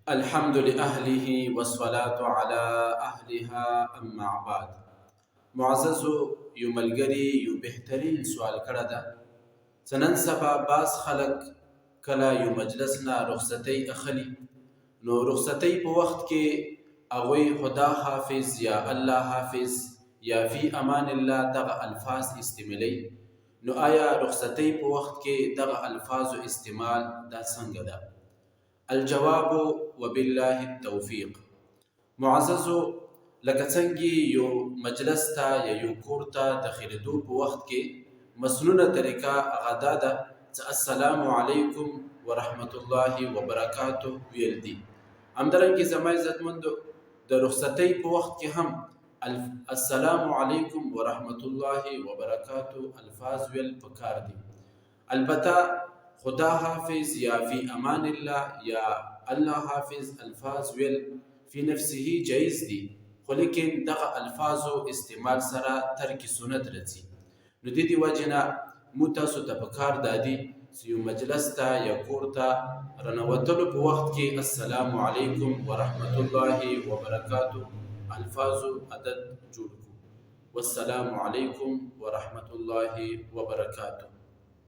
الحمد لأهله والصلاة على أهلها أما بعد. معززو یو ملګری یو بهترین سوال کړه ده. نن سبا بعض خلک کله یو مجلس نه رخصتۍ اخلي، نو رخصتۍ په وخت کې هغوی خدا حافظ یا الله حافظ یا فی امان الله دغه الفاظ استعمالوي. نو آیا رخصتۍ په وخت کې دغه الفاظو استعمال دا څنګه ده؟ الجواب وبالله التوفیق. معززو، لکه څنګه یو مجلس ته یا یو کور ته داخلېدو په وخت کې مسنونه طریقه هغه دا ده چې السلام علیکم ورحمت الله وبرکاته ویل دي. همدارنګه زما عزتمندو، د رخصتۍ په وخت کې هم السلام علیکم ورحمت الله وبرکاته الفاظ ویل پکار دي. البته خدا حافظ یا فی امان الله یا الله حافظ الفاظ ویل فی نفسه جایز دي، خو لیکن دغه الفاظو استعمال سره ترک سنت راځي. نو د دې وجې نه موږ تاسو ته پکار دادي چې یو مجلس ته یا کور ته رانوتلو په وخت کې السلام علیکم ورحمت الله وبرکاته الفاظو عدد جوړ کړو. والسلام علیکم ورحمت الله وبرکاته.